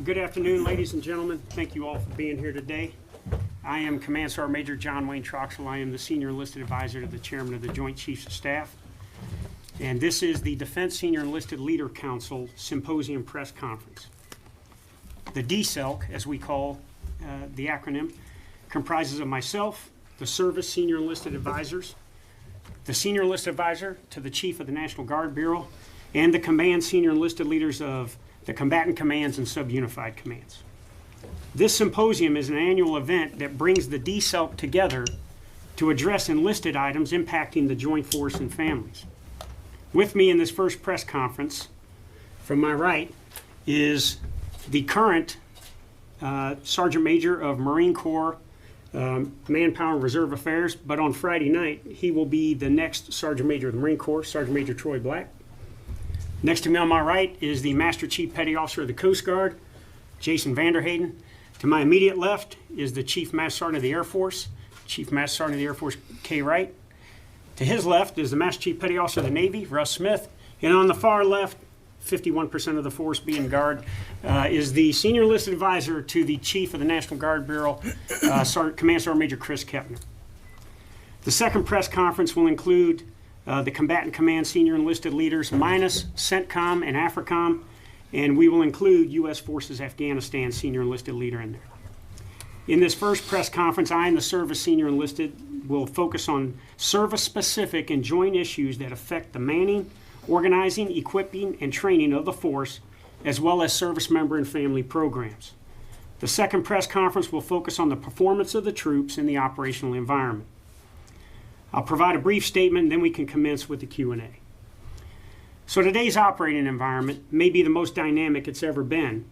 Good afternoon, ladies and gentlemen. Thank you all for being here today. I am Command Sgt. Major John Wayne Troxell. I am the Senior Enlisted Advisor to the Chairman of the Joint Chiefs of Staff. And this is the Defense Senior Enlisted Leader Council Symposium Press Conference. The DCELC, as we call the acronym, comprises of myself, the Service Senior Enlisted Advisors, the Senior Enlisted Advisor to the Chief of the National Guard Bureau, and the Command Senior Enlisted Leaders of the Combatant Commands and Sub-Unified Commands. This symposium is an annual event that brings the DCELC together to address enlisted items impacting the Joint Force and families. With me in this first press conference, from my right, is the current Sergeant Major of Marine Corps Manpower and Reserve Affairs, but on Friday night, he will be the next Sergeant Major of the Marine Corps, Sergeant Major Troy Black. Next to me on my right is the Master Chief Petty Officer of the Coast Guard, Jason Vanderhayden. To my immediate left is the Chief Master Sergeant of the Air Force, Chief Master Sergeant of the Air Force, Kay Wright. To his left is the Master Chief Petty Officer of the Navy, Russ Smith. And on the far left, 51% of the force being Guard, is the Senior Enlisted Advisor to the Chief of the National Guard Bureau, Command Sergeant Major Chris Kepner. The second press conference will include the Combatant Command Senior Enlisted Leaders minus CENTCOM and AFRICOM, and we will include U.S. Forces Afghanistan Senior Enlisted Leader in there. In this first press conference, I and the Service Senior Enlisted will focus on service-specific and joint issues that affect the manning, organizing, equipping, and training of the force, as well as service member and family programs. The second press conference will focus on the performance of the troops in the operational environment. I'll provide a brief statement, and then we can commence with the Q&A. So today's operating environment may be the most dynamic it's ever been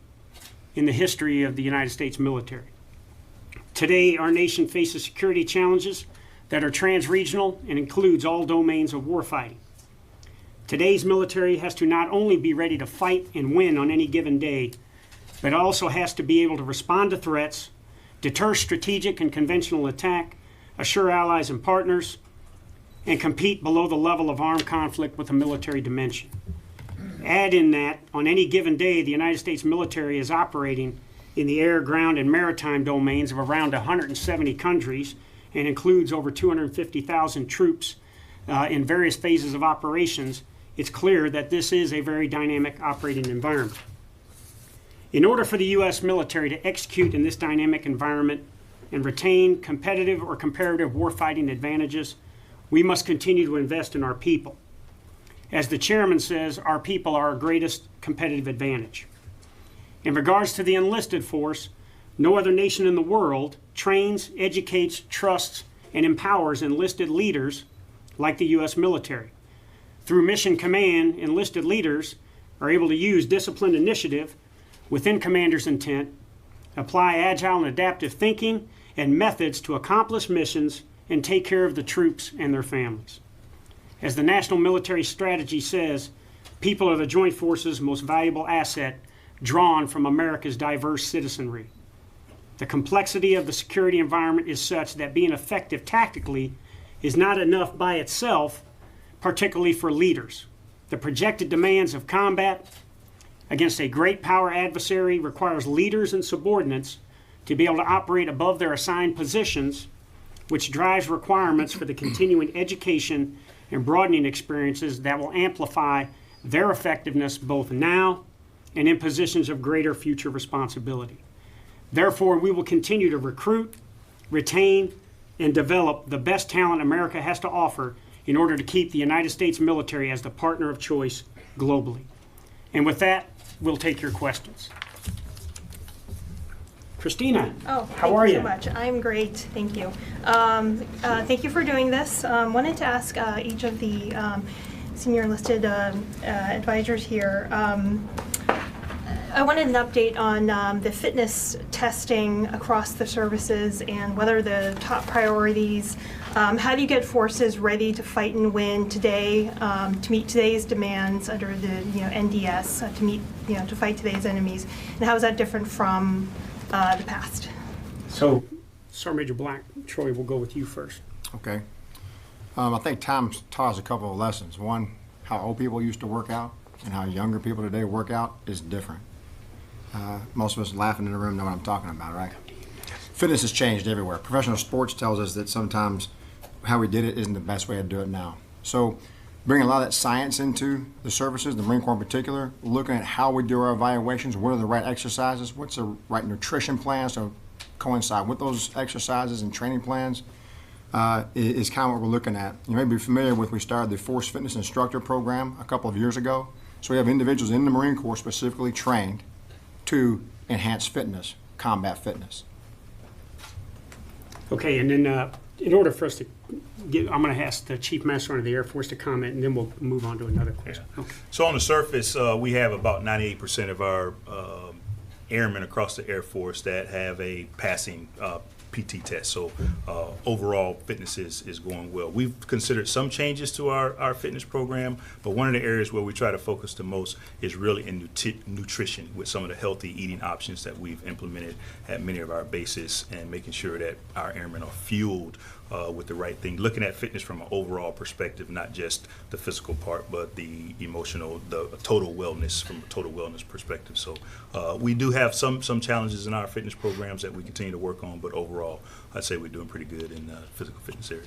in the history of the United States military. Today, our nation faces security challenges that are trans-regional and includes all domains of warfighting. Today's military has to not only be ready to fight and win on any given day, but also has to be able to respond to threats, deter strategic and conventional attack, assure allies and partners, and compete below the level of armed conflict with a military dimension. Add in that, on any given day, the United States military is operating in the air, ground, and maritime domains of around 170 countries and includes over 250,000 troops in various phases of operations. It's clear that this is a very dynamic operating environment. In order for the U.S. military to execute in this dynamic environment and retain competitive or comparative warfighting advantages, we must continue to invest in our people. As the chairman says, our people are our greatest competitive advantage. In regards to the enlisted force, no other nation in the world trains, educates, trusts, and empowers enlisted leaders like the U.S. military. Through Mission Command, enlisted leaders are able to use disciplined initiative within commander's intent, apply agile and adaptive thinking and methods to accomplish missions, and take care of the troops and their families. As the National Military Strategy says, people are the joint forces' most valuable asset drawn from America's diverse citizenry. The complexity of the security environment is such that being effective tactically is not enough by itself, particularly for leaders. The projected demands of combat against a great power adversary requires leaders and subordinates to be able to operate above their assigned positions, which drives requirements for the continuing education and broadening experiences that will amplify their effectiveness both now and in positions of greater future responsibility. Therefore, we will continue to recruit, retain, and develop the best talent America has to offer in order to keep the United States military as the partner of choice globally. And with that, we'll take your questions. Christina, how are you? Thank you so much. I'm great, thank you. Thank you for doing this. Wanted to ask each of the senior enlisted advisors here. I wanted an update on the fitness testing across the services and what are the top priorities. How do you get forces ready to fight and win today, to meet today's demands under the NDS, to fight today's enemies, and how is that different from the past? So, Sergeant Major Black, Troy, we'll go with you first. Okay. I think time taught us a couple of lessons. One, how old people used to work out and how younger people today work out is different. Most of us laughing in the room know what I'm talking about, right? Fitness has changed everywhere. Professional sports tells us that sometimes how we did it isn't the best way to do it now. So bringing a lot of that science into the services, the Marine Corps in particular, looking at how we do our evaluations, what are the right exercises, what's the right nutrition plans to coincide with those exercises and training plans, is kind of what we're looking at. You may be familiar with, we started the Force Fitness Instructor Program a couple of years ago. So we have individuals in the Marine Corps specifically trained to enhance fitness, combat fitness. Okay, and then in order for us to get, I'm going to ask the Chief Master Sergeant of the Air Force to comment, and then we'll move on to another question. Yeah. Okay. So on the surface, we have about 98% of our airmen across the Air Force that have a passing PT test. So overall fitness is going well. We've considered some changes to our fitness program, but one of the areas where we try to focus the most is really in nutrition, with some of the healthy eating options that we've implemented at many of our bases, and making sure that our airmen are fueled with the right thing, looking at fitness from an overall perspective, not just the physical part, but the emotional, the total wellness, from a total wellness perspective. So we do have some challenges in our fitness programs that we continue to work on, but overall, I'd say we're doing pretty good in the physical fitness area.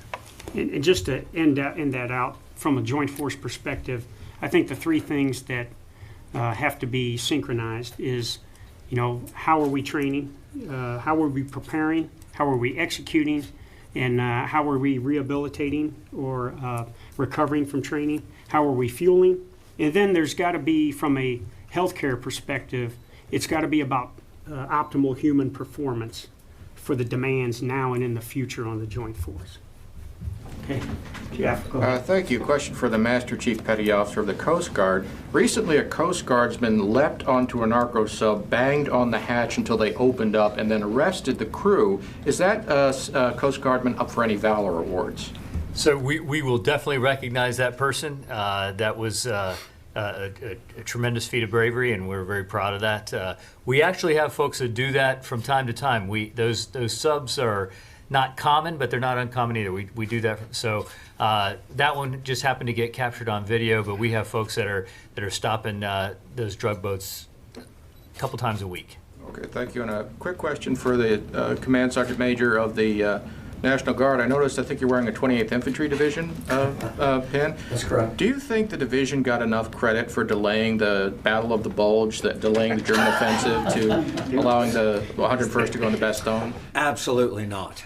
And just to end that out, from a joint force perspective, I think the three things that have to be synchronized is, how are we training, how are we preparing, how are we executing, and how are we rehabilitating or recovering from training, how are we fueling. And then there's got to be, from a healthcare perspective, it's got to be about optimal human performance for the demands now and in the future on the joint force. Okay, Jeff, go ahead. Thank you. Question for the Master Chief Petty Officer of the Coast Guard. Recently, a Coast Guardsman leapt onto a narco sub, banged on the hatch until they opened up, and then arrested the crew. Is that Coast Guardman up for any Valor Awards? So we will definitely recognize that person. That was a tremendous feat of bravery, and we're very proud of that. We actually have folks that do that from time to time. Those subs are not common, but they're not uncommon either. We do that. So that one just happened to get captured on video, but we have folks that are stopping those drug boats a couple times a week. Okay, thank you. And a quick question for the Command Sergeant Major of the National Guard. I noticed, I think you're wearing a 28th Infantry Division pin. That's correct. Do you think the division got enough credit for delaying the Battle of the Bulge, delaying the German offensive, to allowing the 101st to go into Bastogne? Absolutely not.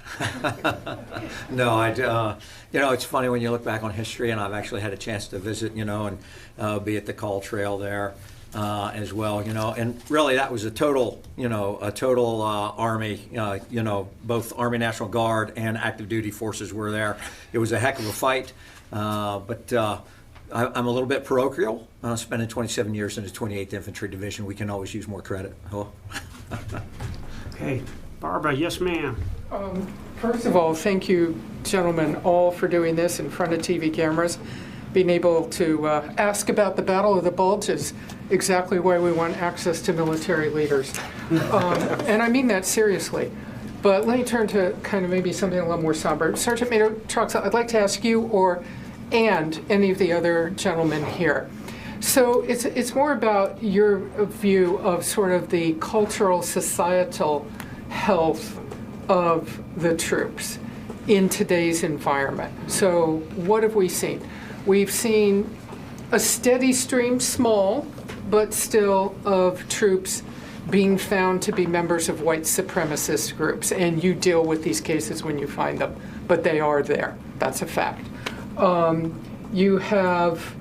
No, it's funny when you look back on history, and I've actually had a chance to visit, and be at the call trail there. As well, and really that was a total Army, both Army National Guard and active duty forces were there. It was a heck of a fight, but I'm a little bit parochial. Spending 27 years in the 28th Infantry Division, we can always use more credit. Okay, Barbara, yes ma'am. First of all, thank you, gentlemen, all for doing this in front of TV cameras. Being able to ask about the Battle of the Bulge is exactly why we want access to military leaders. And I mean that seriously. But let me turn to kind of maybe something a little more somber. Sergeant Major Troxell, I'd like to ask you and any of the other gentlemen here. So it's more about your view of sort of the cultural, societal health of the troops in today's environment. So what have we seen? We've seen a steady stream, small, but still, of troops being found to be members of white supremacist groups. And you deal with these cases when you find them, but they are there. That's a fact. You have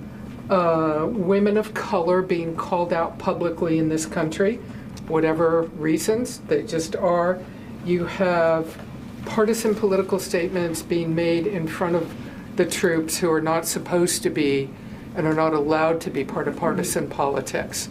women of color being called out publicly in this country, whatever reasons, they just are. You have partisan political statements being made in front of the troops who are not supposed to be and are not allowed to be part of partisan politics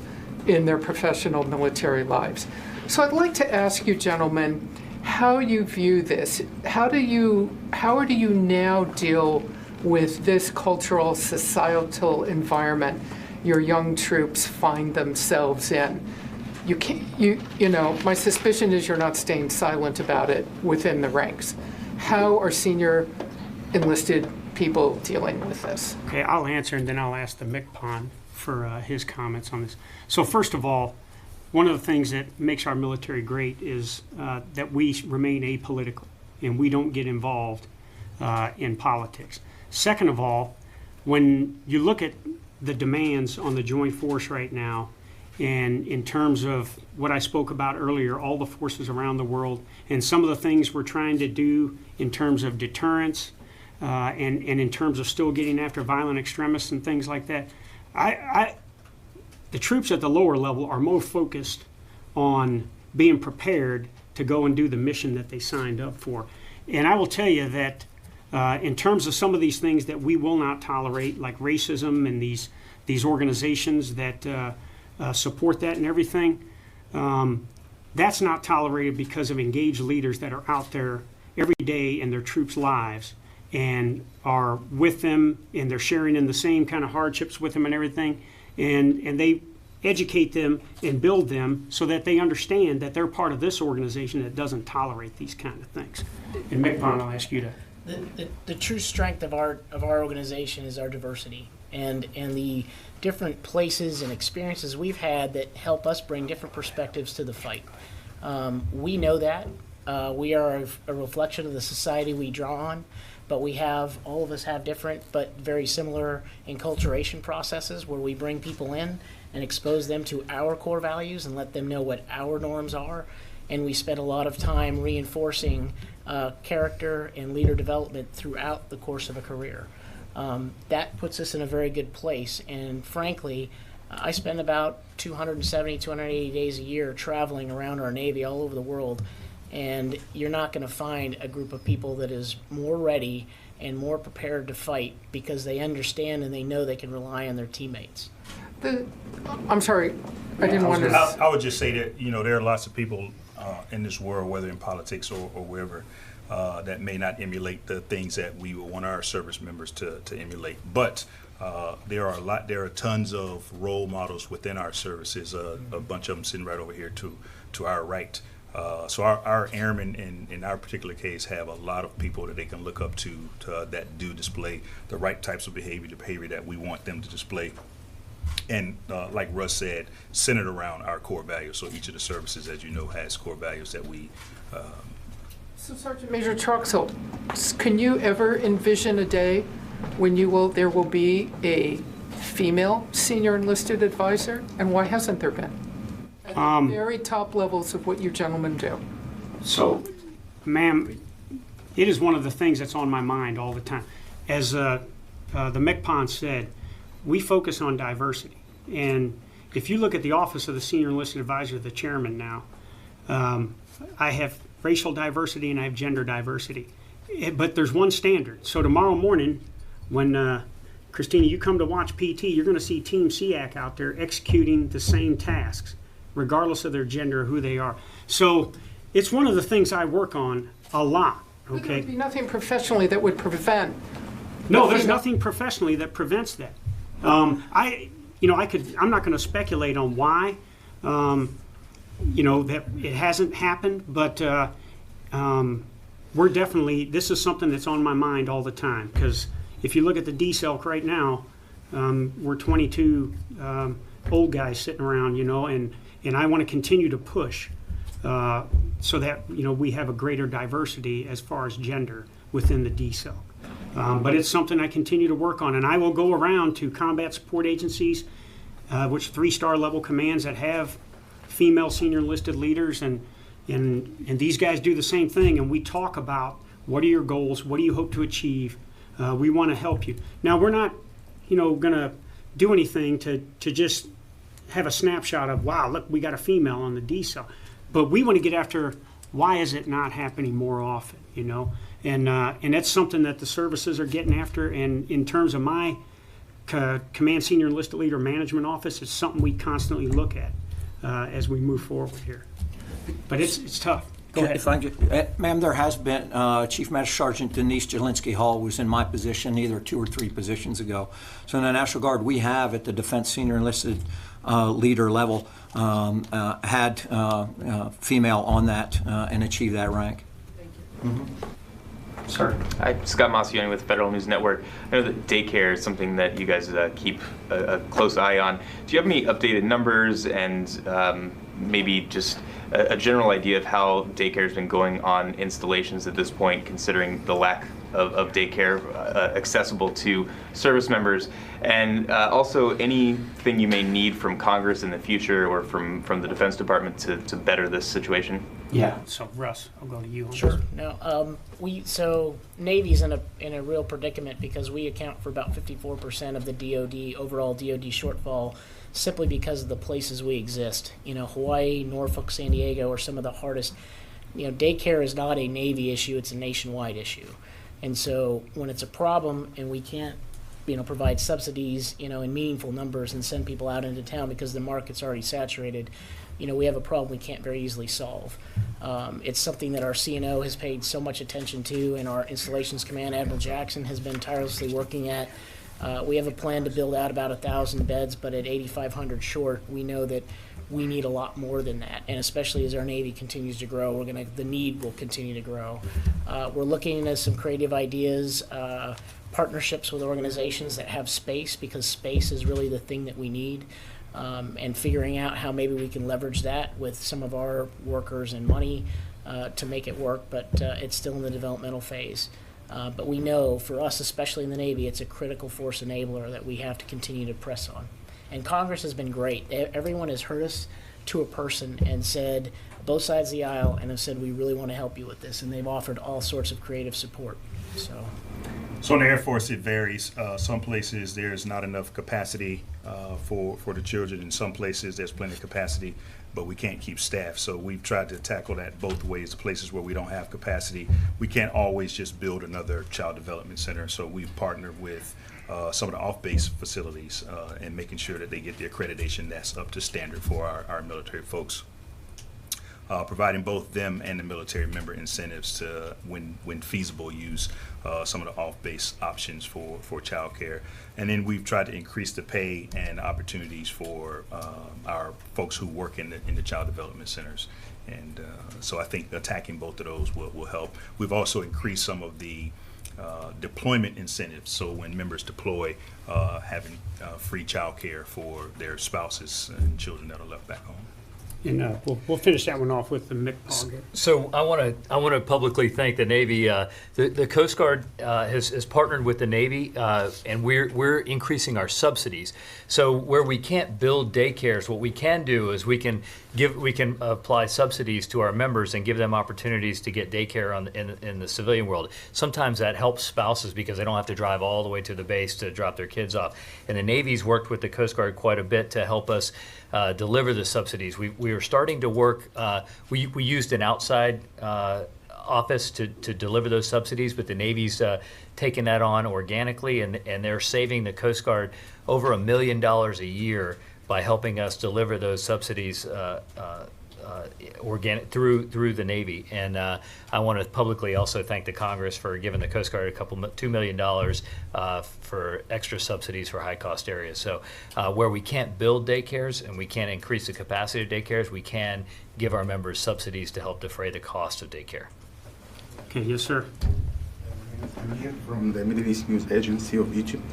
in their professional military lives. So I'd like to ask you, gentlemen, how you view this. How do you now deal with this cultural, societal environment your young troops find themselves in? You can't, my suspicion is you're not staying silent about it within the ranks. How are senior enlisted people dealing with this? Okay, I'll answer, and then I'll ask the MCPON for his comments on this. So first of all, one of the things that makes our military great is that we remain apolitical and we don't get involved in politics. Second of all, when you look at the demands on the Joint Force right now, and in terms of what I spoke about earlier, all the forces around the world, and some of the things we're trying to do in terms of deterrence and in terms of still getting after violent extremists and things like that, the troops at the lower level are more focused on being prepared to go and do the mission that they signed up for. And I will tell you that in terms of some of these things that we will not tolerate, like racism and these organizations that support that and everything, that's not tolerated because of engaged leaders that are out there every day in their troops' lives and are with them, and they're sharing in the same kind of hardships with them and everything, and they educate them and build them so that they understand that they're part of this organization that doesn't tolerate these kind of things. And Mick Pond, I'll ask you to. The true strength of our organization is our diversity and the different places and experiences we've had that help us bring different perspectives to the fight. We know that. We are a reflection of the society we draw on, but all of us have different but very similar enculturation processes where we bring people in and expose them to our core values and let them know what our norms are. And we spend a lot of time reinforcing character and leader development throughout the course of a career. That puts us in a very good place. And frankly, I spend about 270, 280 days a year traveling around our Navy all over the world. And you're not going to find a group of people that is more ready and more prepared to fight because they understand and they know they can rely on their teammates. I'm sorry, I didn't want to. I would just say that, there are lots of people in this world, whether in politics or wherever, that may not emulate the things that we would want our service members to emulate. But there are tons of role models within our services. A bunch of them sitting right over here to our right. So our airmen in our particular case have a lot of people that they can look up to that do display the right types of behavior, the behavior that we want them to display. And like Russ said, centered around our core values. So each of the services, as you know, has core values that we. So Sergeant Major Troxell, can you ever envision a day when there will be a female senior enlisted advisor? And why hasn't there been? At the very top levels of what you gentlemen do. So, ma'am, it is one of the things that's on my mind all the time. As the MCPON said, we focus on diversity. And if you look at the Office of the Senior Enlisted Advisor, the chairman now, I have racial diversity and I have gender diversity. But there's one standard. So tomorrow morning, when Christina, you come to watch PT, you're going to see Team SEAC out there executing the same tasks, regardless of their gender or who they are. So it's one of the things I work on a lot. Okay. There would be nothing professionally that would prevent. No, there's nothing professionally that prevents that. I'm not going to speculate on why, that it hasn't happened, but we're definitely, this is something that's on my mind all the time, because if you look at the DCELC right now, we're 22 old guys sitting around, and I want to continue to push so that, we have a greater diversity as far as gender within the DCELC. But it's something I continue to work on, and I will go around to combat support agencies, which 3-star level commands that have female senior enlisted leaders, and these guys do the same thing, and we talk about what are your goals, what do you hope to achieve, we want to help you. Now, we're not, going to do anything to just have a snapshot of, wow, look, we got a female on the DCEL, but we want to get after why is it not happening more often, And that's something that the services are getting after. And in terms of my Command Senior Enlisted Leader Management Office, it's something we constantly look at as we move forward here. But it's tough. Go ahead. Ma'am, there has been, Chief Master Sergeant Denise Jelinski Hall was in my position either 2 or 3 positions ago. So in the National Guard, we have at the Defense Senior Enlisted Leader level had female on that and achieved that rank. Thank you. Mm-hmm. Sir. Hi, Scott Massioni with Federal News Network. I know that daycare is something that you guys keep a close eye on. Do you have any updated numbers and maybe just a general idea of how daycare has been going on installations at this point, considering the lack of daycare accessible to service members, and also anything you may need from Congress in the future or from the Defense Department to better this situation? Yeah. So Russ, I'll go to you. On Sure. this. No, so Navy's in a real predicament because we account for about 54% of the DoD overall DoD shortfall, simply because of the places we exist. Hawaii, Norfolk, San Diego are some of the hardest. Daycare is not a Navy issue; it's a nationwide issue. And so when it's a problem and we can't, provide subsidies, in meaningful numbers and send people out into town because the market's already saturated, we have a problem we can't very easily solve. It's something that our CNO has paid so much attention to, and our Installations Command, Admiral Jackson, has been tirelessly working at. We have a plan to build out about 1,000 beds, but at 8,500 short, we know that we need a lot more than that, and especially as our Navy continues to grow, the need will continue to grow. We're looking at some creative ideas, partnerships with organizations that have space, because space is really the thing that we need, and figuring out how maybe we can leverage that with some of our workers and money to make it work, but it's still in the developmental phase. But we know, for us, especially in the Navy, it's a critical force enabler that we have to continue to press on. And Congress has been great. Everyone has heard us to a person and said, both sides of the aisle, and have said, we really want to help you with this. And they've offered all sorts of creative support. So in the Air Force, it varies. Some places there's not enough capacity for the children. In some places there's plenty of capacity, but we can't keep staff. So we've tried to tackle that both ways. The places where we don't have capacity, we can't always just build another child development center. So we've partnered with some of the off-base facilities and making sure that they get the accreditation that's up to standard for our military folks. Providing both them and the military member incentives to, when feasible, use some of the off-base options for childcare. And then we've tried to increase the pay and opportunities for our folks who work in the child development centers. And so I think attacking both of those will help. We've also increased some of the deployment incentives, so when members deploy, having free childcare for their spouses and children that are left back home. And we'll finish that one off with the MCPOG. So I want to publicly thank the Navy. The Coast Guard has partnered with the Navy, and we're increasing our subsidies. So where we can't build daycares, what we can do is we can apply subsidies to our members and give them opportunities to get daycare in the civilian world. Sometimes that helps spouses because they don't have to drive all the way to the base to drop their kids off. And the Navy's worked with the Coast Guard quite a bit to help us deliver the subsidies. We are starting to work. We used an outside office to deliver those subsidies, but the Navy's taken that on organically, and they're saving the Coast Guard over $1 million a year by helping us deliver those subsidies organic through the Navy. And I want to publicly also thank the Congress for giving the Coast Guard $2 million for extra subsidies for high-cost areas. So where we can't build daycares and we can't increase the capacity of daycares, we can give our members subsidies to help defray the cost of daycare. Okay, yes, sir. I'm here from the Middle East News Agency of Egypt.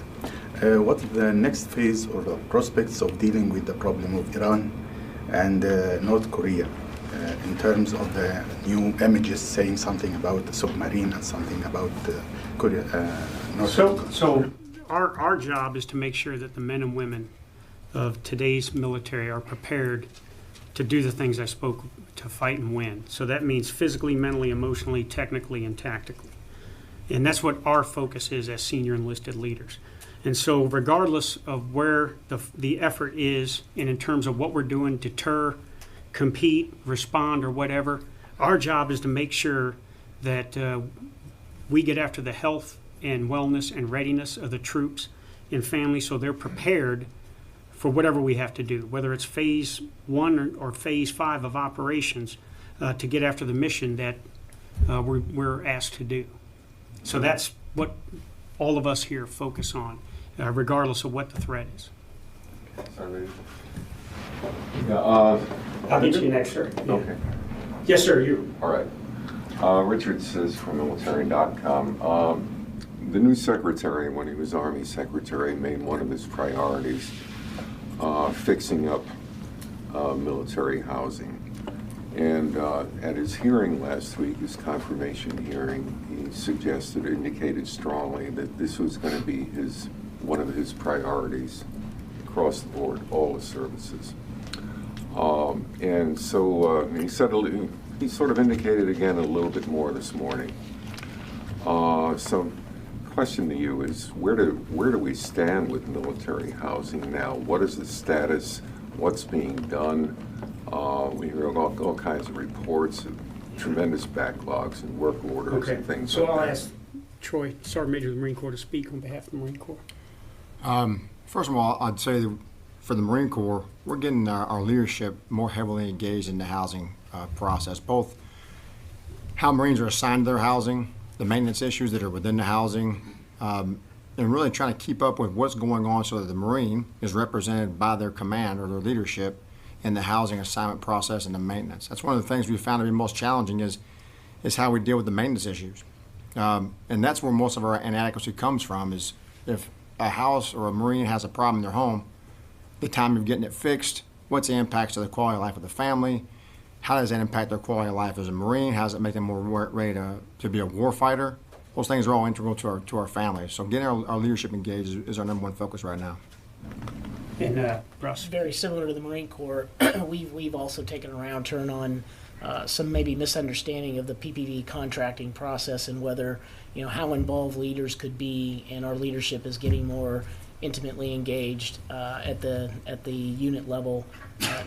What's the next phase or the prospects of dealing with the problem of Iran and North Korea in terms of the new images saying something about the submarine and something about Korea, North Korea? So our job is to make sure that the men and women of today's military are prepared to do the things I spoke, to fight and win. So that means physically, mentally, emotionally, technically, and tactically. And that's what our focus is as senior enlisted leaders. And so regardless of where the effort is, and in terms of what we're doing, deter, compete, respond, or whatever, our job is to make sure that we get after the health and wellness and readiness of the troops and families so they're prepared for whatever we have to do, whether it's phase 1 or phase 5 of operations, to get after the mission that we're asked to do. So that's what all of us here focus on, regardless of what the threat is. Yeah, I'll get you next, sir. Yeah. Okay. Yes, sir, you. All right. Richard says from military.com. The new secretary, when he was Army secretary, made one of his priorities fixing up military housing. And at his hearing last week, his confirmation hearing, he suggested, indicated strongly that this was going to be one of his priorities across the board, all the services. And so he said, he sort of indicated again a little bit more this morning. So question to you is, where do we stand with military housing now? What is the status? What's being done? We hear all kinds of reports of tremendous backlogs and work orders and things so like I'll that. ask Troy, Sergeant Major of the Marine Corps, to speak on behalf of the Marine Corps. First of all, I'd say that for the Marine Corps, we're getting our leadership more heavily engaged in the housing process, both how Marines are assigned to their housing, the maintenance issues that are within the housing, and really trying to keep up with what's going on so that the Marine is represented by their command or their leadership in the housing assignment process and the maintenance. That's one of the things we found to be most challenging is how we deal with the maintenance issues. And that's where most of our inadequacy comes from, is if a house or a Marine has a problem in their home, the time of getting it fixed, what's the impacts to the quality of life of the family, how does that impact their quality of life as a Marine, how does it make them more ready to be a war fighter? Those things are all integral to our families. So getting our leadership engaged is our #1 focus right now. And Russ. Very similar to the Marine Corps, we've also taken a round turn on some maybe misunderstanding of the PPV contracting process and whether, how involved leaders could be, and our leadership is getting more intimately engaged at the unit level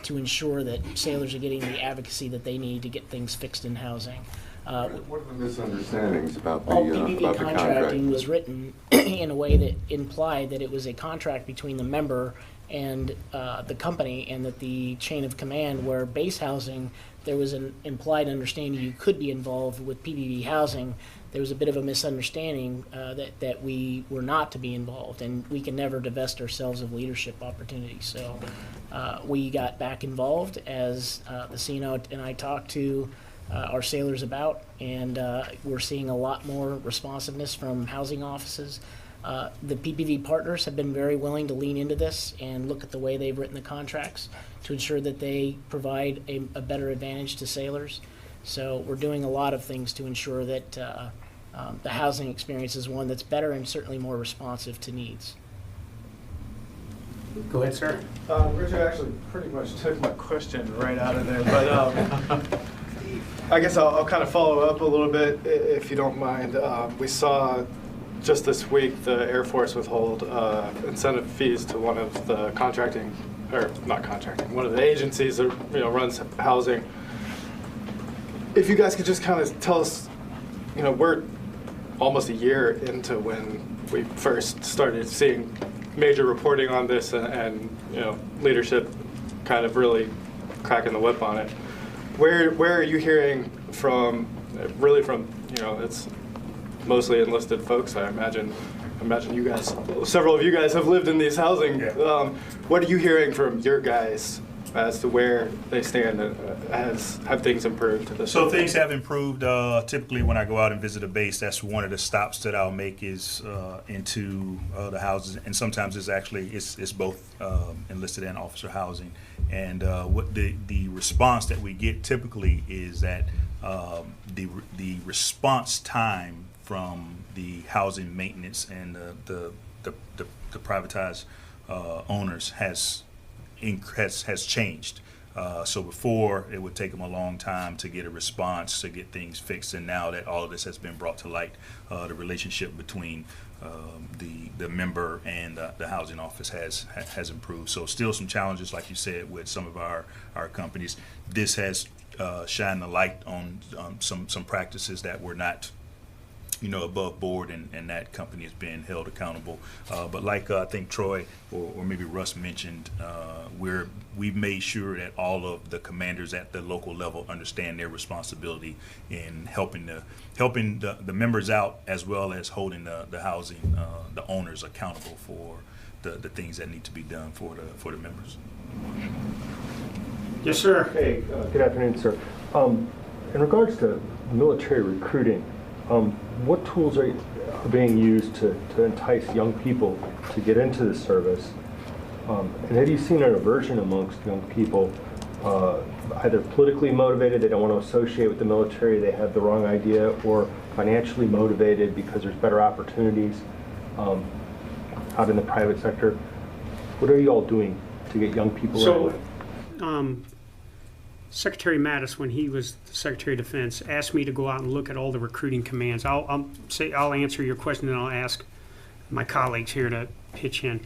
to ensure that sailors are getting the advocacy that they need to get things fixed in housing. What are the misunderstandings about the, PPV about the contract? contracting was written in a way that implied that it was a contract between the member and the company, and that the chain of command, where base housing, there was an implied understanding you could be involved with PPV housing. There was a bit of a misunderstanding that we were not to be involved, and we can never divest ourselves of leadership opportunities. So we got back involved as the CNO and I talked to our sailors about, and we're seeing a lot more responsiveness from housing offices. The PPV partners have been very willing to lean into this and look at the way they've written the contracts to ensure that they provide a better advantage to sailors. So we're doing a lot of things to ensure that the housing experience is one that's better and certainly more responsive to needs. Go ahead, sir. Richard actually pretty much took my question right out of there, but I guess I'll kind of follow up a little bit, if you don't mind. We saw just this week the Air Force withhold incentive fees to one of the contracting, or not contracting, one of the agencies that runs housing. If you guys could just kind of tell us, we're almost a year into when we first started seeing major reporting on this, and leadership kind of really cracking the whip on it. Where are you hearing from? Really from it's mostly enlisted folks. I imagine you guys, several of you guys have lived in these housing. Yeah. What are you hearing from your guys as to where they stand? Have things improved? So things have improved. Typically, when I go out and visit a base, that's one of the stops that I'll make is into the houses, and sometimes it's both enlisted and officer housing. And what the response that we get typically is that the response time from the housing maintenance and the privatized owners has changed. So before, it would take them a long time to get a response, to get things fixed, and now that all of this has been brought to light, the relationship between the member and the housing office has improved. So still some challenges, like you said, with some of our companies. This has shined the light on some practices that were not above board, and that company is being held accountable. But like I think Troy or maybe Russ mentioned, we've made sure that all of the commanders at the local level understand their responsibility in helping the members out, as well as holding the housing, the owners accountable for the things that need to be done for the members. Yes, sir. Hey, good afternoon, sir. In regards to military recruiting, what tools are being used to entice young people to get into the service? And have you seen an aversion amongst young people either politically motivated, they don't want to associate with the military, they have the wrong idea, or financially motivated because there's better opportunities out in the private sector. What are you all doing to get young people So, Secretary Mattis, when he was Secretary of Defense, asked me to go out and look at all the recruiting commands. I'll answer your question, and I'll ask my colleagues here to pitch in.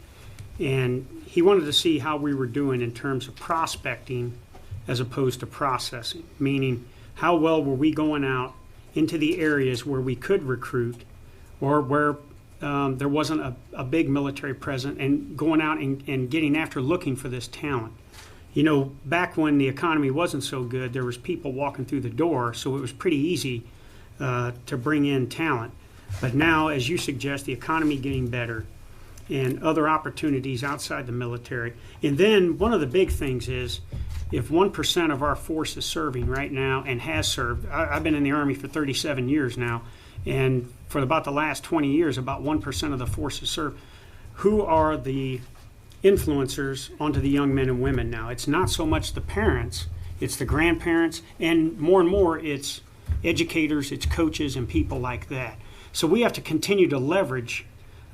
And he wanted to see how we were doing in terms of prospecting as opposed to processing, meaning how well were we going out into the areas where we could recruit or where there wasn't a big military presence, and going out and getting after looking for this talent. You know, back when the economy wasn't so good, there was people walking through the door, so it was pretty easy to bring in talent. But now, as you suggest, the economy getting better and other opportunities outside the military. And then one of the big things is, if 1% of our force is serving right now and has served, I've been in the Army for 37 years now, and for about the last 20 years, about 1% of the force has served. Who are the influencers onto the young men and women now? It's not so much the parents, it's the grandparents, and more it's educators, it's coaches and people like that. So we have to continue to leverage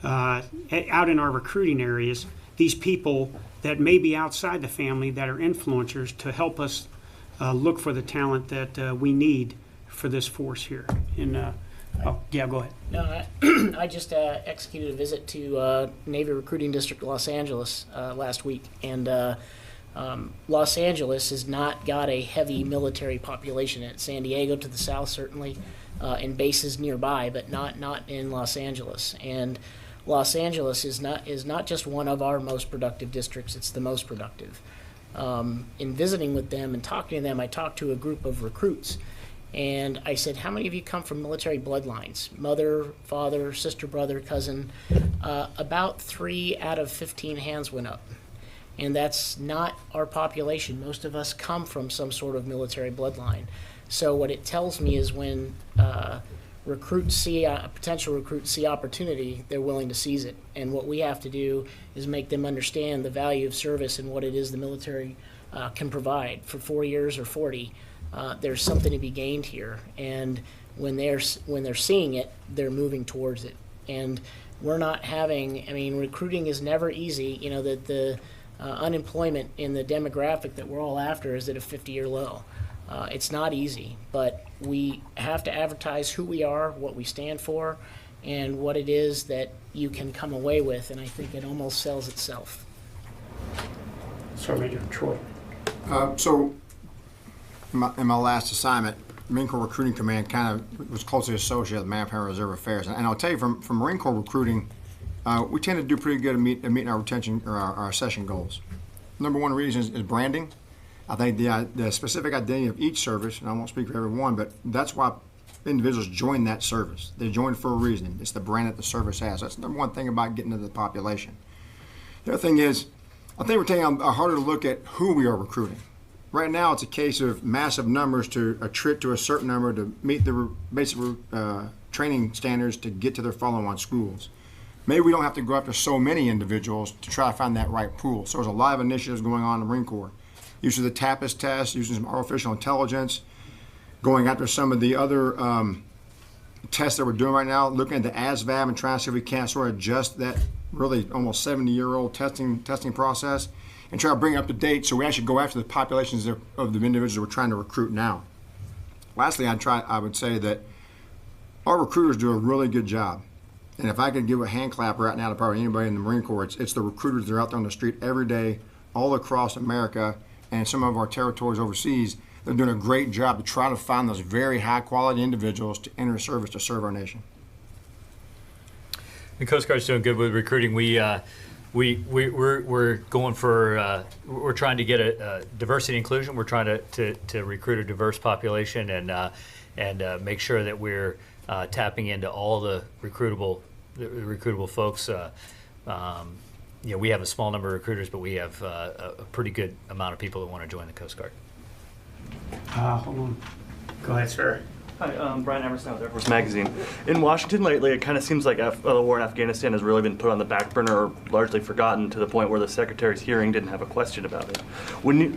out in our recruiting areas these people that may be outside the family that are influencers to help us look for the talent that we need for this force here. And yeah, go ahead. No, I just executed a visit to Navy Recruiting District Los Angeles last week, and Los Angeles has not got a heavy military population in it. San Diego to the south certainly, and bases nearby, but not in Los Angeles. And Los Angeles is not just one of our most productive districts; it's the most productive. In visiting with them and talking to them, I talked to a group of recruits. And I said, how many of you come from military bloodlines? Mother, father, sister, brother, cousin. About 3 out of 15 hands went up. And that's not our population. Most of us come from some sort of military bloodline. So what it tells me is when potential recruits see opportunity, they're willing to seize it. And what we have to do is make them understand the value of service and what it is the military can provide for 4 years or 40. There's something to be gained here, and when they're seeing it, they're moving towards it. And we're not having. I mean, recruiting is never easy. You know, the unemployment in the demographic that we're all after is at a 50-year low. It's not easy, but we have to advertise who we are, what we stand for, and what it is that you can come away with. And I think it almost sells itself. Sorry, Major Troy. In my last assignment, Marine Corps Recruiting Command kind of was closely associated with Manpower Reserve Affairs. And I'll tell you, from Marine Corps recruiting, we tend to do pretty good at meeting our retention or our session goals. Number one reason is branding. I think the specific identity of each service, and I won't speak for everyone, but that's why individuals join that service. They join for a reason. It's the brand that the service has. That's the number one thing about getting into the population. The other thing is, I think we're taking a harder look at who we are recruiting. Right now, it's a case of massive numbers to attrit to a certain number to meet the basic training standards to get to their follow-on schools. Maybe we don't have to go after so many individuals to try to find that right pool. So there's a lot of initiatives going on in the Marine Corps. Using the TAPIS test, using some artificial intelligence, going after some of the other tests that we're doing right now, looking at the ASVAB and trying to see if we can't sort of adjust that really almost 70-year-old testing process and try to bring it up to date so we actually go after the populations of the individuals we're trying to recruit now. Lastly, I would say that our recruiters do a really good job. And if I could give a hand clap right now to probably anybody in the Marine Corps, it's the recruiters that are out there on the street every day, all across America and some of our territories overseas. They're doing a great job to try to find those very high-quality individuals to enter service to serve our nation. The Coast Guard's doing good with recruiting. We're going for we're trying to get a diversity inclusion. We're trying to recruit a diverse population and make sure that we're tapping into all the recruitable folks. You know, we have a small number of recruiters, but we have a pretty good amount of people that want to join the Coast Guard. Hold on. Go ahead, sir. Hi, Brian Emerson with Air Force Magazine. In Washington lately, it kind of seems like the war in Afghanistan has really been put on the back burner or largely forgotten to the point where the Secretary's hearing didn't have a question about it.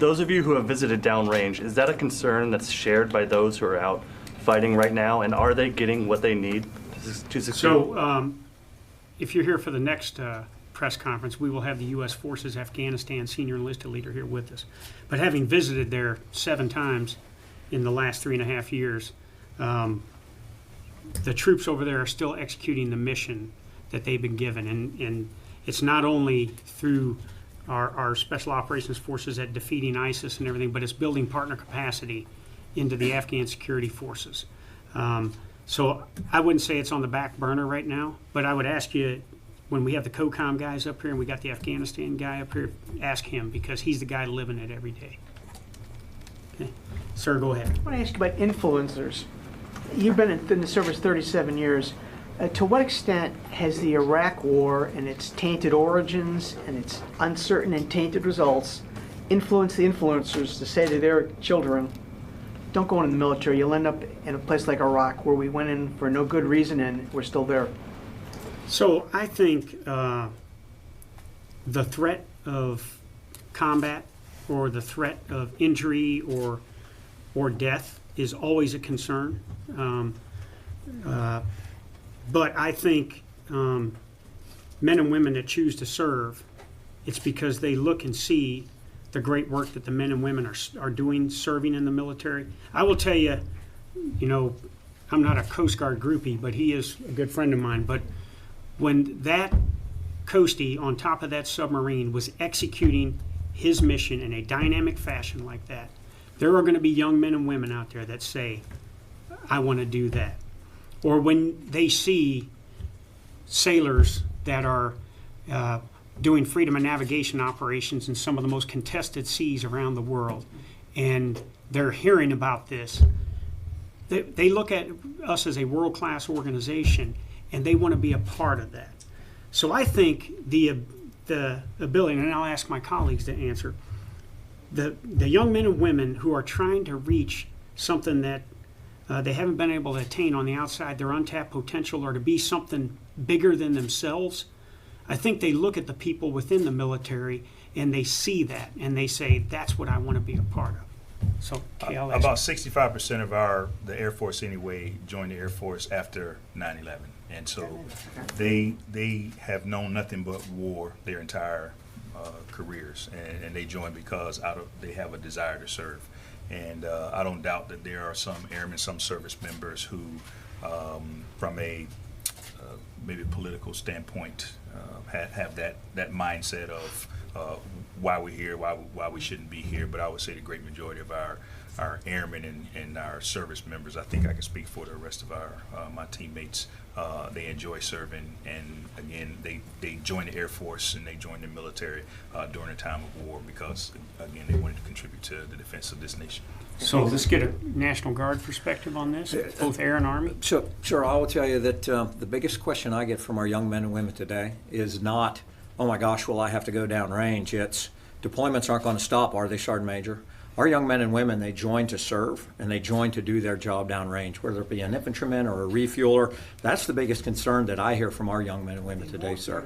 Those of you who have visited downrange, is that a concern that's shared by those who are out fighting right now, and are they getting what they need to succeed? So, if you're here for the next press conference, we will have the U.S. Forces Afghanistan senior enlisted leader here with us. But having visited there 7 times in the last 3.5 years, the troops over there are still executing the mission that they've been given. And it's not only through our special operations forces at defeating ISIS and everything, but it's building partner capacity into the Afghan security forces. So I wouldn't say it's on the back burner right now, but I would ask you, when we have the COCOM guys up here and we got the Afghanistan guy up here, ask him, because he's the guy living it every day. Okay. Sir, go ahead. I want to ask you about influencers. You've been in the service 37 years. To what extent has the Iraq War and its tainted origins and its uncertain and tainted results influenced the influencers to say to their children, don't go into the military, you'll end up in a place like Iraq where we went in for no good reason and we're still there? So I think the threat of combat or the threat of injury or death is always a concern. But I think men and women that choose to serve, it's because they look and see the great work that the men and women are doing serving in the military. I will tell you, I'm not a Coast Guard groupie, but he is a good friend of mine. But when that Coastie on top of that submarine was executing his mission in a dynamic fashion like that, there are going to be young men and women out there that say, I want to do that. Or when they see sailors that are doing freedom of navigation operations in some of the most contested seas around the world, and they're hearing about this, they look at us as a world-class organization, and they want to be a part of that. So I think the ability, and I'll ask my colleagues to answer, the young men and women who are trying to reach something that they haven't been able to attain on the outside, their untapped potential, or to be something bigger than themselves, I think they look at the people within the military and they see that and they say, that's what I want to be a part of. So, Kay, I'll ask about 65% of the Air Force anyway joined the Air Force after 9/11, and so they have known nothing but war their entire careers, and they join because they have a desire to serve. And I don't doubt that there are some airmen, some service members who, from a maybe political standpoint, have that mindset of why we're here, why we shouldn't be here. But I would say the great majority of our airmen and our service members, I think I can speak for the rest of my teammates, they enjoy serving, and again, they join the Air Force and they join the military during a time of war because, again, they wanted to contribute to the defense of this nation. So let's get a National Guard perspective on this, both Air and Army. Sure, I will tell you that the biggest question I get from our young men and women today is not, oh my gosh, will I have to go downrange? It's deployments aren't going to stop, are they, Sergeant Major? Our young men and women, they join to serve and they join to do their job downrange, whether it be an infantryman or a refueler. That's the biggest concern that I hear from our young men and women today, sir,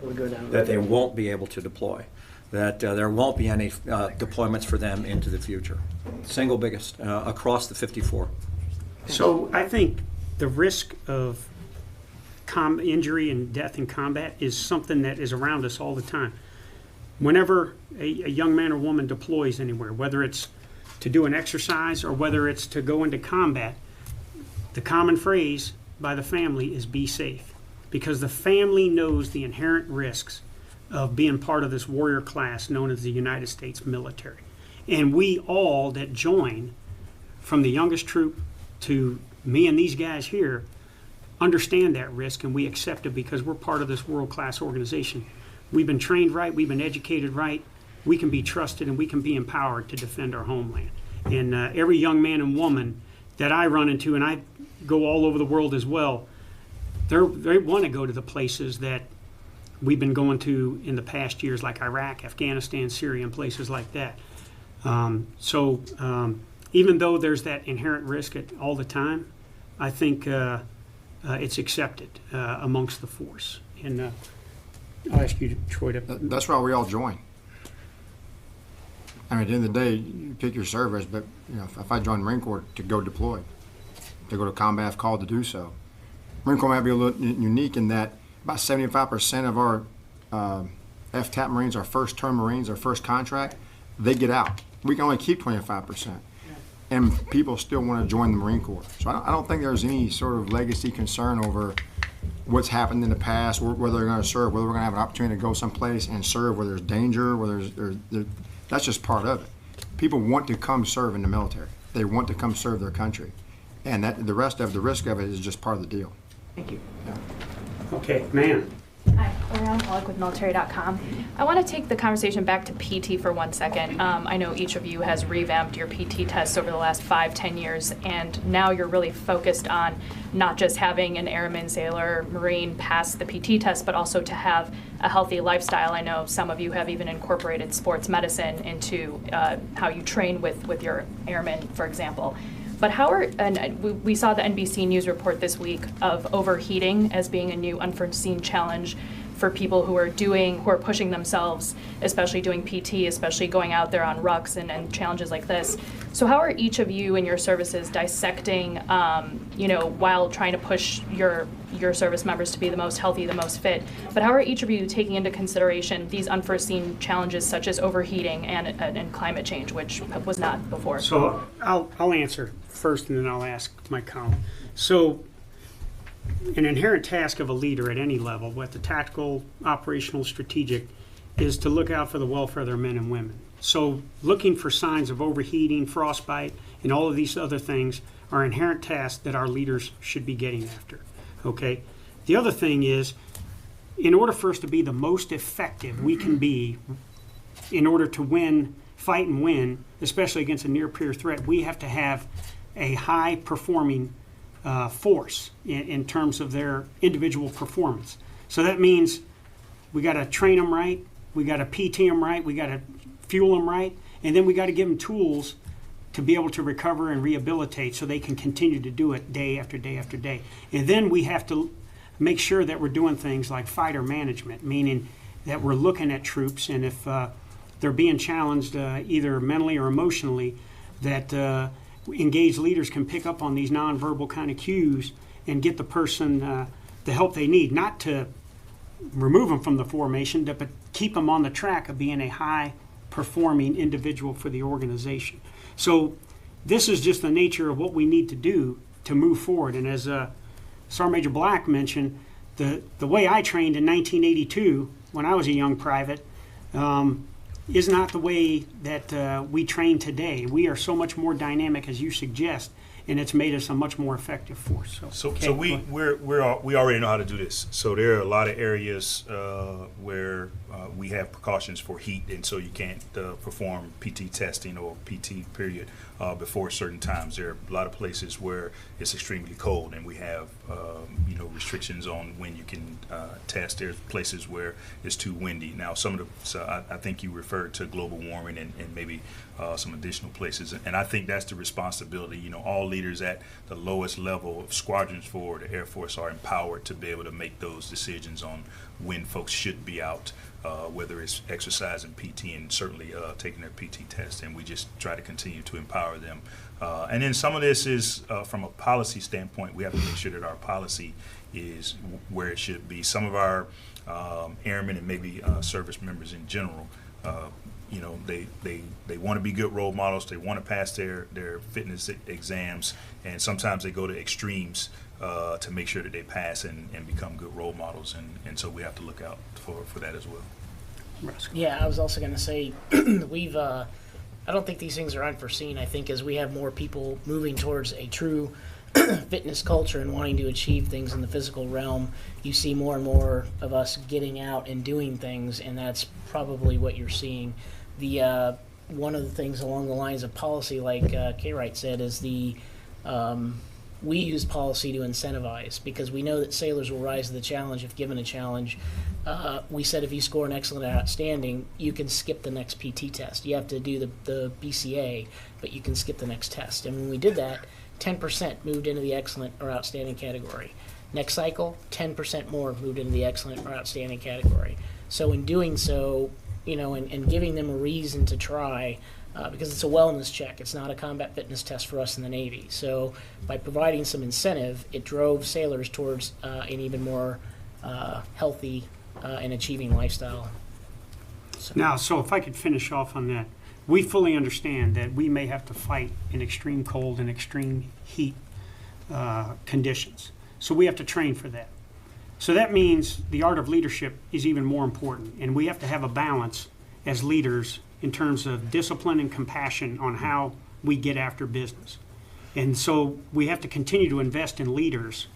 that they won't be able to deploy, that there won't be any deployments for them into the future. Single biggest across the 54. So I think the risk of injury and death in combat is something that is around us all the time. Whenever a young man or woman deploys anywhere, whether it's to do an exercise or whether it's to go into combat, the common phrase by the family is be safe, because the family knows the inherent risks of being part of this warrior class known as the United States military. And we all that join, from the youngest troop to me and these guys here, understand that risk and we accept it because we're part of this world-class organization. We've been trained right, we've been educated right, we can be trusted and we can be empowered to defend our homeland. And every young man and woman that I run into, and I go all over the world as well, they want to go to the places that we've been going to in the past years, like Iraq, Afghanistan, Syria, and places like that. So even though there's that inherent risk all the time, I think it's accepted amongst the force. And I'll ask you, Troy, to... That's why we all join. I mean, at the end of the day, you pick your service, but you know, if I join the Marine Corps to go deploy, to go to combat if called to do so, Marine Corps might be a little unique in that about 75% of our FTAP Marines, our first-term Marines, our first contract, they get out. We can only keep 25%. And people still want to join the Marine Corps. So I don't think there's any sort of legacy concern over what's happened in the past, whether they're going to serve, whether we're going to have an opportunity to go someplace and serve, where there's danger, where that's just part of it. People want to come serve in the military. They want to come serve their country. And the risk of it is just part of the deal. Thank you. Yeah. Okay, ma'am. Hi, Oriana Pollock with military.com. I want to take the conversation back to PT for 1 second. I know each of you has revamped your PT tests over the last 5-10 years, and now you're really focused on not just having an airman, sailor, Marine pass the PT test, but also to have a healthy lifestyle. I know some of you have even incorporated sports medicine into how you train with your airmen, for example. But we saw the NBC News report this week of overheating as being a new unforeseen challenge for people who are pushing themselves, especially doing PT, especially going out there on rucks and challenges like this. So how are each of you in your services dissecting, while trying to push your service members to be the most healthy, the most fit, but how are each of you taking into consideration these unforeseen challenges such as overheating and climate change, which was not before? So I'll answer first, and then I'll ask my colleague. So an inherent task of a leader at any level, with the tactical, operational, strategic, is to look out for the welfare of their men and women. So looking for signs of overheating, frostbite, and all of these other things are inherent tasks that our leaders should be getting after. Okay? The other thing is, in order for us to be the most effective we can be, in order to fight and win, especially against a near-peer threat, we have to have a high-performing force in terms of their individual performance. So that means we got to train them right, we got to PT them right, we got to fuel them right, and then we got to give them tools to be able to recover and rehabilitate so they can continue to do it day after day after day. And then we have to make sure that we're doing things like fighter management, meaning that we're looking at troops, and if they're being challenged either mentally or emotionally, that engaged leaders can pick up on these nonverbal kind of cues and get the person the help they need, not to remove them from the formation, but keep them on the track of being a high-performing individual for the organization. So this is just the nature of what we need to do to move forward. And as Sergeant Major Black mentioned, the way I trained in 1982 when I was a young private is not the way that we train today. We are so much more dynamic, as you suggest, and it's made us a much more effective force. So we already know how to do this. So there are a lot of areas where we have precautions for heat, and so you can't perform PT testing or PT period before certain times. There are a lot of places where it's extremely cold, and we have restrictions on when you can test. There's places where it's too windy. Now, I think you referred to global warming and maybe some additional places, and I think that's the responsibility. All leaders at the lowest level of squadrons for the Air Force are empowered to be able to make those decisions on when folks should be out, whether it's exercising PT and certainly taking their PT test, and we just try to continue to empower them. And then some of this is from a policy standpoint, we have to make sure that our policy is where it should be. Some of our airmen and maybe service members in general, they want to be good role models. They want to pass their fitness exams, and sometimes they go to extremes to make sure that they pass and become good role models, and so we have to look out for that as well. Yeah, I was also going to say I don't think these things are unforeseen. I think as we have more people moving towards a true fitness culture and wanting to achieve things in the physical realm, you see more and more of us getting out and doing things, and that's probably what you're seeing. One of the things along the lines of policy, like K-Wright said, is we use policy to incentivize, because we know that sailors will rise to the challenge if given a challenge. We said if you score an excellent or outstanding, you can skip the next PT test. You have to do the BCA, but you can skip the next test. And when we did that, 10% moved into the excellent or outstanding category. Next cycle, 10% more moved into the excellent or outstanding category. So in doing so, and giving them a reason to try, because it's a wellness check, it's not a combat fitness test for us in the Navy. So by providing some incentive, it drove sailors towards an even more healthy and achieving lifestyle. So if I could finish off on that, we fully understand that we may have to fight in extreme cold and extreme heat conditions. So we have to train for that. So that means the art of leadership is even more important, and we have to have a balance as leaders in terms of discipline and compassion on how we get after business. And so we have to continue to invest in leaders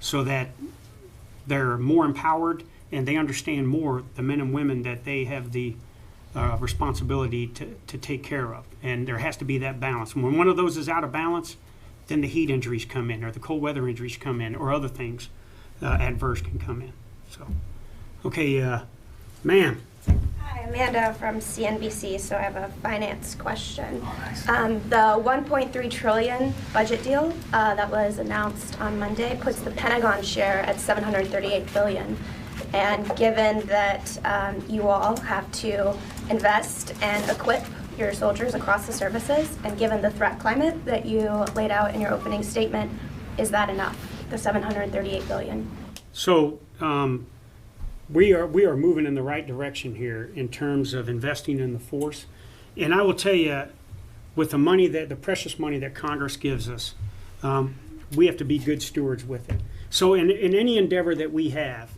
so that they're more empowered and they understand more the men and women that they have the responsibility to take care of. And there has to be that balance. And when one of those is out of balance, then the heat injuries come in, or the cold weather injuries come in, or other things adverse can come in. So, okay, ma'am. Hi, Amanda from CNBC. So I have a finance question. The 1.3 trillion budget deal that was announced on Monday puts the Pentagon share at 738 billion. And given that you all have to invest and equip your soldiers across the services, and given the threat climate that you laid out in your opening statement, is that enough, the 738 billion? So we are moving in the right direction here in terms of investing in the force. And I will tell you, with the money the precious money that Congress gives us, we have to be good stewards with it. So in any endeavor that we have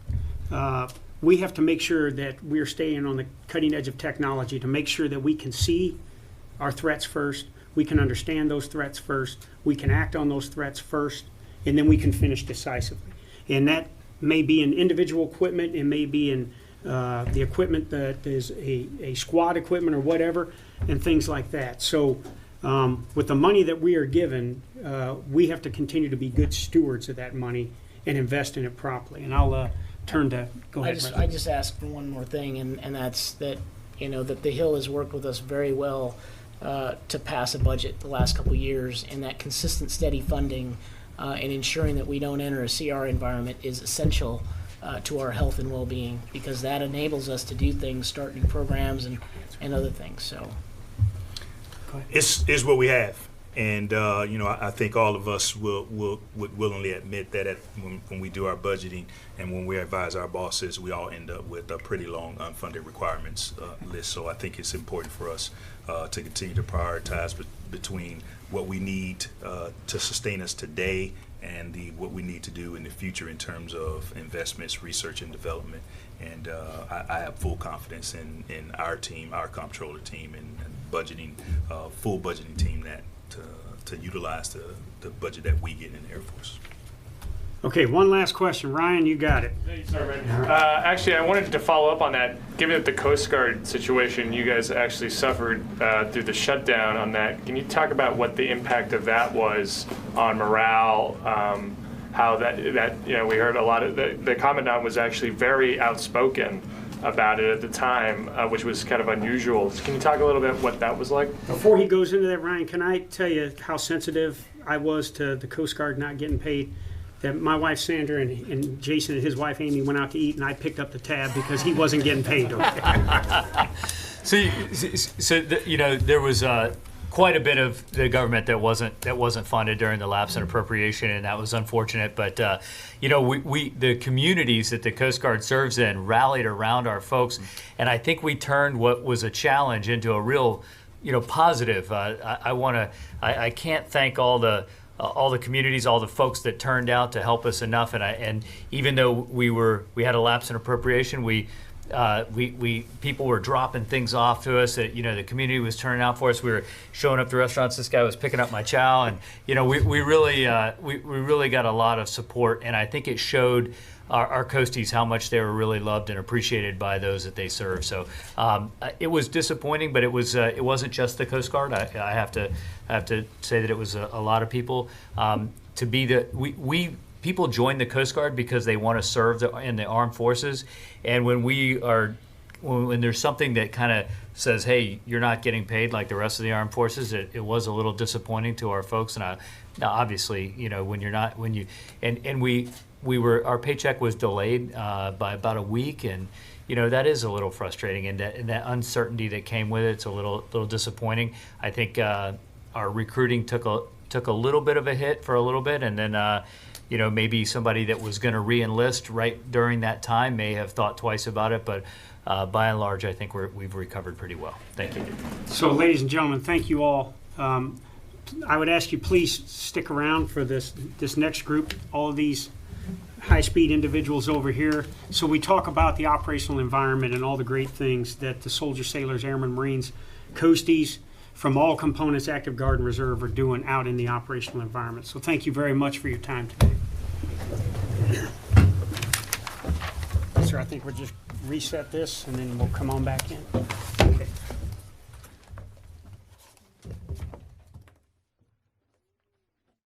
to make sure that we're staying on the cutting edge of technology to make sure that we can see our threats first, we can understand those threats first, we can act on those threats first, and then we can finish decisively. And that may be in individual equipment, it may be in the equipment that is a squad equipment or whatever, and things like that. So with the money that we are given, we have to continue to be good stewards of that money and invest in it properly. And I'll turn to, go ahead. I just asked for one more thing, and that's that, that the Hill has worked with us very well to pass a budget the last couple of years, and that consistent, steady funding and ensuring that we don't enter a CR environment is essential to our health and well-being, because that enables us to do things, start new programs and other things. So it's what we have. And I think all of us would willingly admit that when we do our budgeting and when we advise our bosses, we all end up with a pretty long unfunded requirements list. So I think it's important for us to continue to prioritize between what we need to sustain us today and what we need to do in the future in terms of investments, research, and development. And I have full confidence in our team, our comptroller team, and budgeting, full budgeting team to utilize the budget that we get in the Air Force. Okay, one last question. Ryan, you got it. Thank you, Sergeant. Actually, I wanted to follow up on that. Given that the Coast Guard situation, you guys actually suffered through the shutdown on that. Can you talk about what the impact of that was on morale? How that we heard a lot of the Commandant was actually very outspoken about it at the time, which was kind of unusual. Can you talk a little bit what that was like? Before he goes into that, Ryan, can I tell you how sensitive I was to the Coast Guard not getting paid? That my wife Sandra and Jason and his wife Amy went out to eat, and I picked up the tab because he wasn't getting paid. There was quite a bit of the government that wasn't funded during the lapse in appropriation, and that was unfortunate. But the communities that the Coast Guard serves in rallied around our folks, and I think we turned what was a challenge into a real, positive. I can't thank all the communities, all the folks that turned out to help us enough, and even though we had a lapse in appropriation, people were dropping things off to us. That the community was turning out for us. We were showing up to restaurants. This guy was picking up my chow, and we really got a lot of support. And I think it showed our coasties how much they were really loved and appreciated by those that they serve. So it was disappointing, but it wasn't just the Coast Guard. I have to say that it was a lot of people. People join the Coast Guard because they want to serve in the armed forces, and when we are when there's something that kind of says, hey, you're not getting paid like the rest of the armed forces, it was a little disappointing to our folks. And now obviously, when you're not, when you, and we were, our paycheck was delayed by about a week, and that is a little frustrating, and that uncertainty that came with it's a little disappointing. I think our recruiting took a little bit of a hit for a little bit, and then maybe somebody that was going to re-enlist right during that time may have thought twice about it, but by and large, I think we've recovered pretty well. Thank you. So, ladies and gentlemen, thank you all. I would ask you please stick around for this next group. All of these high-speed individuals over here. So we talk about the operational environment and all the great things that the soldiers, sailors, airmen, Marines, coasties from all components, active guard and reserve, are doing out in the operational environment. So thank you very much for your time today. Sir, I think we'll just reset this and then we'll come on back in. Okay.